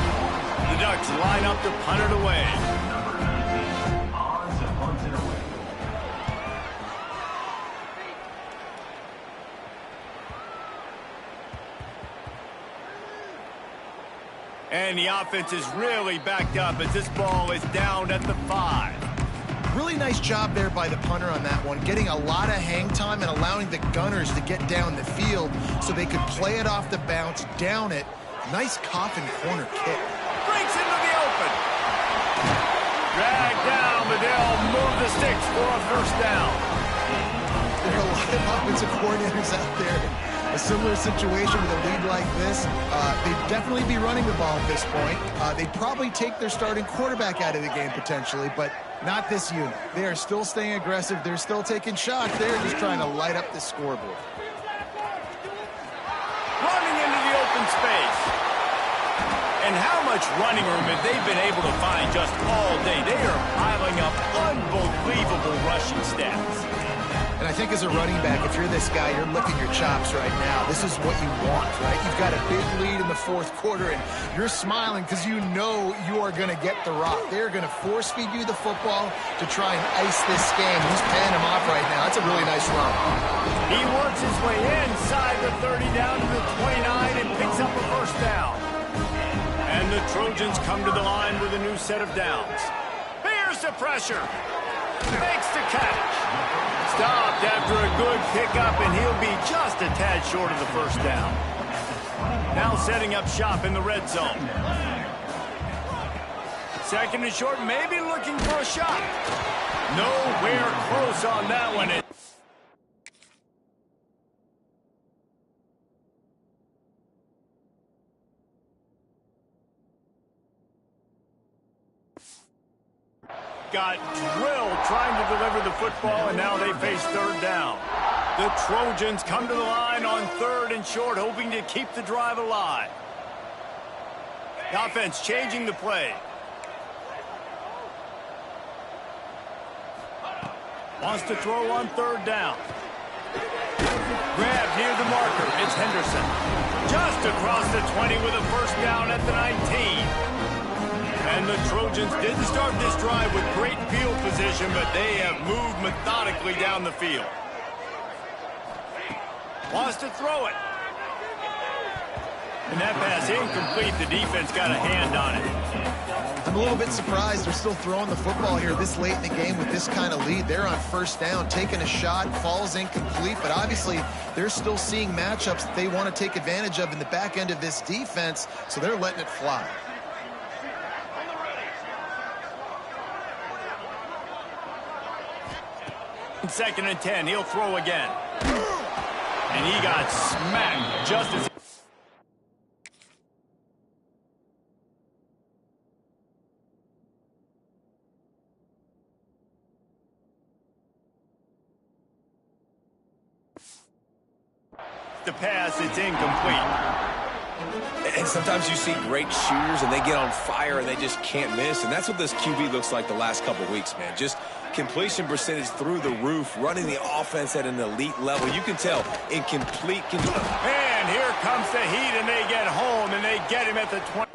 The Ducks line up to punt it away. Number 19, on to punt it away. And the offense is really backed up as this ball is down at the 5. Really nice job there by the punter on that one, getting a lot of hang time and allowing the Gunners to get down the field so they could play it off the bounce, down it. Nice coffin corner kick. Breaks into the open. Dragged down, but they'll move the sticks for a first down. There are a lot of offensive coordinators out there. A similar situation with a lead like this. They'd definitely be running the ball at this point. They'd probably take their starting quarterback out of the game potentially, but not this unit. They are still staying aggressive. They're still taking shots. They're just trying to light up the scoreboard. Running into the open space. And how much running room have they been able to find just all day? They are piling up unbelievable rushing stats. And I think as a running back, if you're this guy, you're licking your chops right now. This is what you want, right? You've got a big lead in the 4th quarter, and you're smiling because you know you are going to get the rock. They're going to force-feed you the football to try and ice this game. He's paying him off right now. That's a really nice run. He works his way inside the 30 down to the 29 and picks up a first down. And the Trojans come to the line with a new set of downs. Here's the pressure. Makes the catch. Stopped after a good pickup, and he'll be just a tad short of the first down. Now setting up shop in the red zone. 2nd and short, maybe looking for a shot. Nowhere close on that one. Got drilled trying to deliver the football, and now they face 3rd down. The Trojans come to the line on 3rd and short, hoping to keep the drive alive. The offense changing the play. Wants to throw on 3rd down. Grab near the marker. It's Henderson. Just across the 20 with a first down at the 19. And the Trojans didn't start this drive with great field position, but they have moved methodically down the field. Wants to throw it. And that pass incomplete. The defense got a hand on it. I'm a little bit surprised they're still throwing the football here this late in the game with this kind of lead. They're on 1st down, taking a shot, falls incomplete, but obviously they're still seeing matchups that they want to take advantage of in the back end of this defense, so they're letting it fly. In 2nd and 10, he'll throw again. And he got smacked just as... The pass, it's incomplete. And sometimes you see great shooters and they get on fire and they just can't miss. And that's what this QB looks like the last couple weeks, man. Just completion percentage through the roof, running the offense at an elite level. You can tell in complete control. And here comes the heat, and they get home, and they get him at the 20.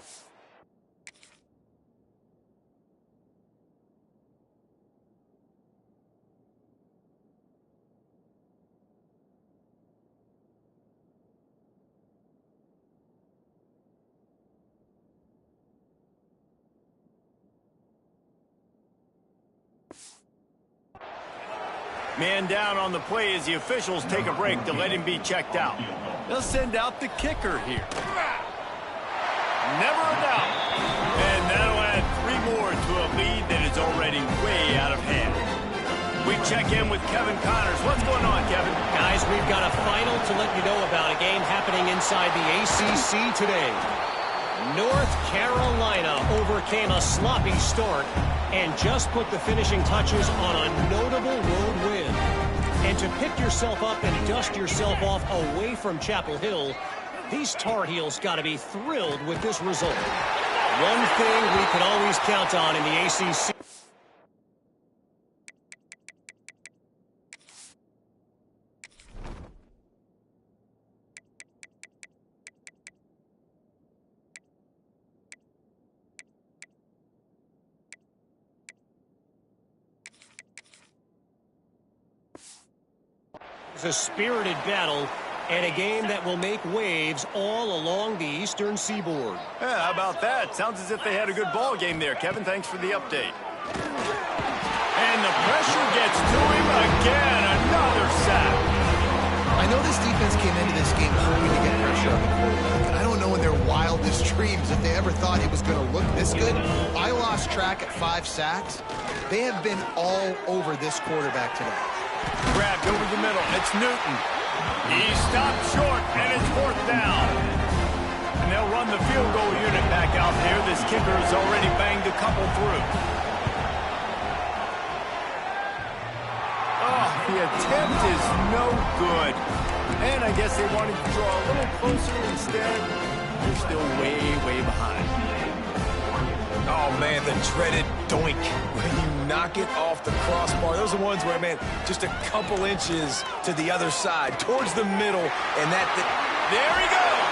Man down on the play as the officials take a break to let him be checked out. They'll send out the kicker here. Never a doubt. And that'll add 3 more to a lead that is already way out of hand. We check in with Kevin Connors. What's going on, Kevin? Guys, we've got a final to let you know about, a game happening inside the ACC today. North Carolina overcame a sloppy start and just put the finishing touches on a notable road win. And to pick yourself up and dust yourself off away from Chapel Hill, these Tar Heels got to be thrilled with this result. One thing we can always count on in the ACC. It's a spirited battle and a game that will make waves all along the eastern seaboard. Yeah, how about that? Sounds as if they had a good ball game there, Kevin. Thanks for the update. And the pressure gets to him again. Another sack. I know this defense came into this game hoping to get pressure on the quarterback, and I don't know in their wildest dreams if they ever thought it was going to look this good. I lost track at 5 sacks. They have been all over this quarterback today. Grabbed over the middle. It's Newton. He stopped short, and it's 4th down. And they'll run the field goal unit back out there. This kicker has already banged a couple through. Oh, the attempt is no good. And I guess they wanted to draw a little closer instead. They're still way, way behind. Oh, man, the dreaded doink when you knock it off the crossbar. Those are ones where, man, just a couple inches to the other side, towards the middle, and there he goes!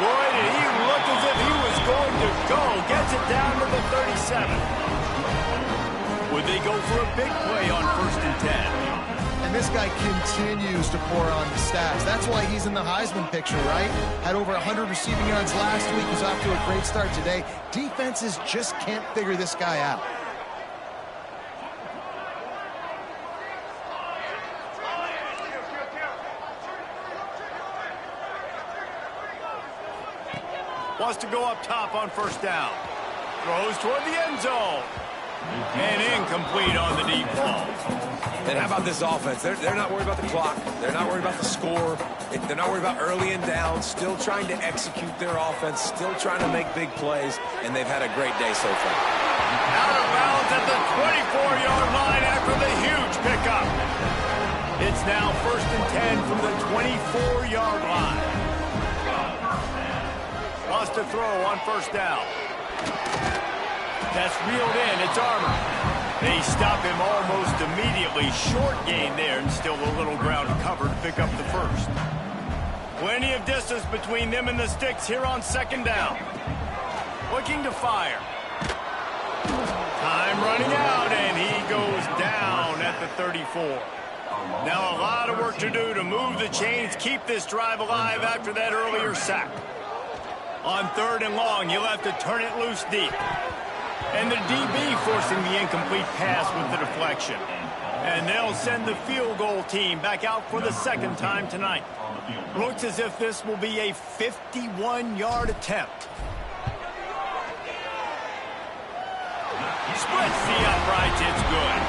Boy, did he look as if he was going to go. Gets it down to the 37. Would they go for a big play on 1st and 10? And this guy continues to pour on the stats. That's why he's in the Heisman picture, right? Had over 100 receiving yards last week. He's off to a great start today. Defenses just can't figure this guy out. Wants to go up top on 1st down. Throws toward the end zone. And incomplete on the deep ball. And how about this offense? They're not worried about the clock. They're not worried about the score. They're not worried about early and down. Still trying to execute their offense. Still trying to make big plays. And they've had a great day so far. Out of bounds at the 24-yard line after the huge pickup. It's now 1st and 10 from the 24-yard line. Lost a throw on 1st down. That's reeled in. It's Armour. They stop him almost immediately. Short gain there, and still a little ground covered to pick up the 1st. Plenty of distance between them and the sticks here on 2nd down. Looking to fire. Time running out, and he goes down at the 34. Now a lot of work to do to move the chains, keep this drive alive after that earlier sack. On 3rd and long, he'll have to turn it loose deep. And the DB forcing the incomplete pass with the deflection. And they'll send the field goal team back out for the 2nd time tonight. Looks as if this will be a 51-yard attempt. Splits the uprights, it's good.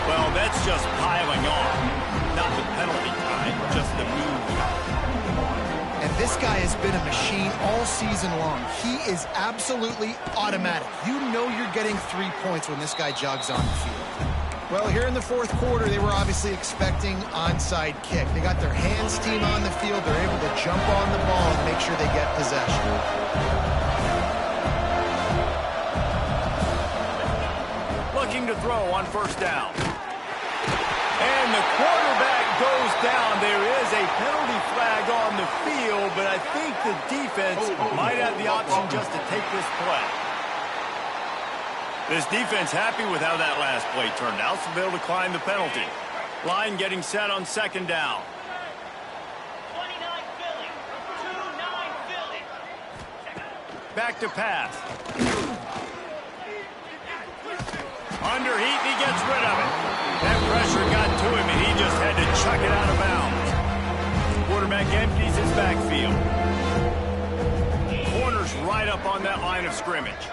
Well, that's just piling on. Not the penalty time, just the move. And this guy has been a machine all season long. He is absolutely automatic. You know you're getting 3 points when this guy jogs on the field. Well, here in the 4th quarter, they were obviously expecting onside kick. They got their hands team on the field. They're able to jump on the ball and make sure they get possession. Looking to throw on 1st down. And the quarterback goes down. There is a penalty flag on the field, but I think the defense might have the option just to take this play. This defense happy with how that last play turned out, so they'll decline the penalty. Line getting set on 2nd down. 29 Philly. 2-9 Philly. Back to pass. Under heat, he gets rid of it. That pressure got to him, and he just had to chuck it out of bounds. Quarterback empties his backfield. Corner's right up on that line of scrimmage.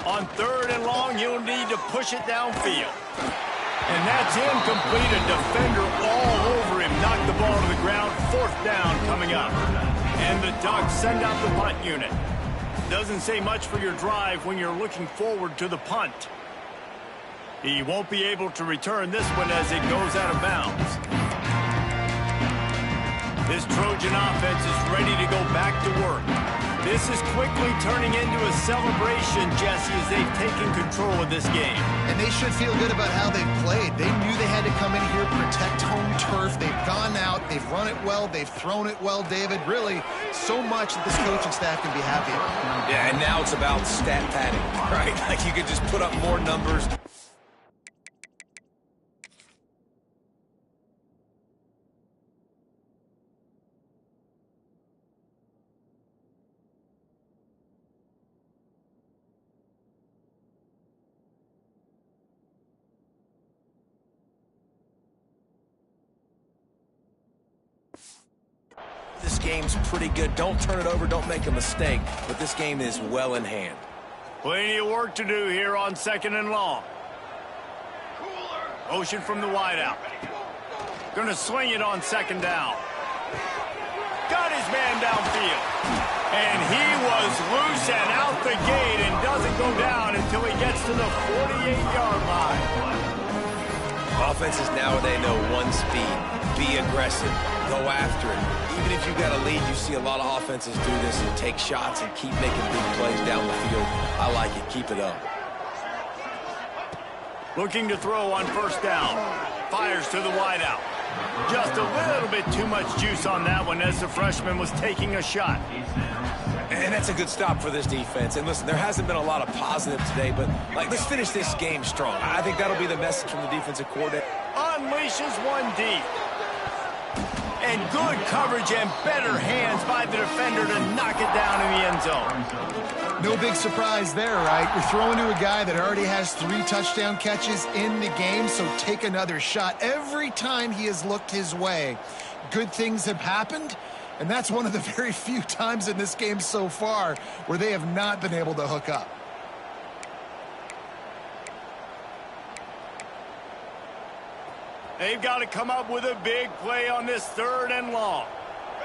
On 3rd and long, he'll need to push it downfield. And that's incomplete. A defender all over him. Knocked the ball to the ground. 4th down coming up. And the Ducks send out the punt unit. Doesn't say much for your drive when you're looking forward to the punt. He won't be able to return this one as it goes out of bounds. This Trojan offense is ready to go back to work. This is quickly turning into a celebration, Jesse, as they've taken control of this game. And they should feel good about how they've played. They knew they had to come in here, protect home turf. They've gone out, they've run it well, they've thrown it well, David. Really, so much that this coaching staff can be happy about. Yeah, and now it's about stat padding, right? Like you could just put up more numbers. This game's pretty good. Don't turn it over. Don't make a mistake. But this game is well in hand. Plenty of work to do here on 2nd and long. Motion from the wideout. Going to swing it on 2nd down. Got his man downfield. And he was loose and out the gate and doesn't go down until he gets to the 48-yard line. Offenses nowadays know one speed. Be aggressive. Go after it. Even if you've got a lead, you see a lot of offenses do this and take shots and keep making big plays down the field. I like it. Keep it up. Looking to throw on 1st down. Fires to the wideout. Just a little bit too much juice on that one as the freshman was taking a shot. And that's a good stop for this defense. And listen, there hasn't been a lot of positive today, but let's finish this game strong. I think that'll be the message from the defensive coordinator. Unleashes one deep. And good coverage and better hands by the defender to knock it down in the end zone. No big surprise there, right? You're throwing to a guy that already has 3 touchdown catches in the game, so take another shot. Every time he has looked his way, good things have happened, and that's one of the very few times in this game so far where they have not been able to hook up. They've got to come up with a big play on this 3rd and long.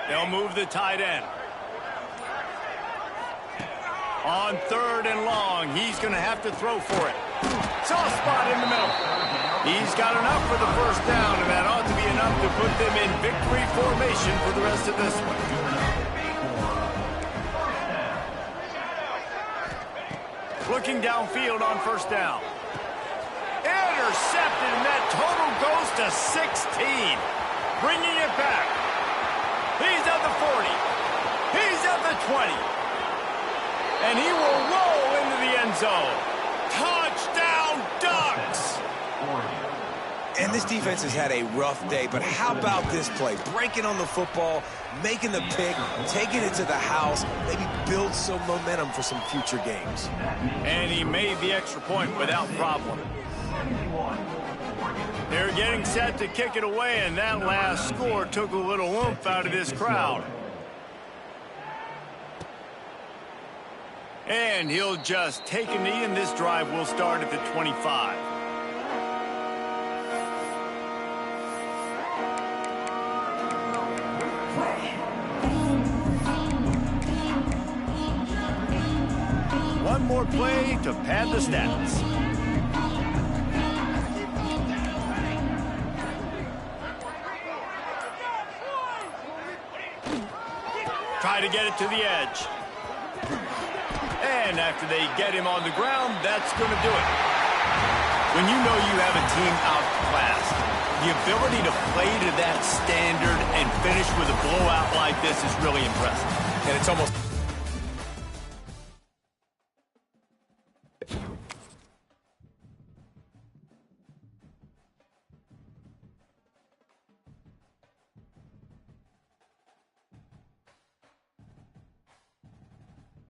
They'll move the tight end. On 3rd and long, he's going to have to throw for it. Soft spot in the middle. He's got enough for the first down, and that ought to be enough to put them in victory formation for the rest of this one. Looking downfield on first down. Intercepted, and that total goes to 16. Bringing it back. He's at the 40. He's at the 20. And he will roll into the end zone. Touchdown, Ducks! And this defense has had a rough day, but how about this play? Breaking on the football, making the pick, taking it to the house, maybe build some momentum for some future games. And he made the extra point without problem. They're getting set to kick it away, and that last score took a little oomph out of this crowd. And he'll just take a knee, and this drive will start at the 25. One more play to pad the stats. Try to get it to the edge. And after they get him on the ground, that's going to do it. When you know you have a team outclassed, the ability to play to that standard and finish with a blowout like this is really impressive. And it's almost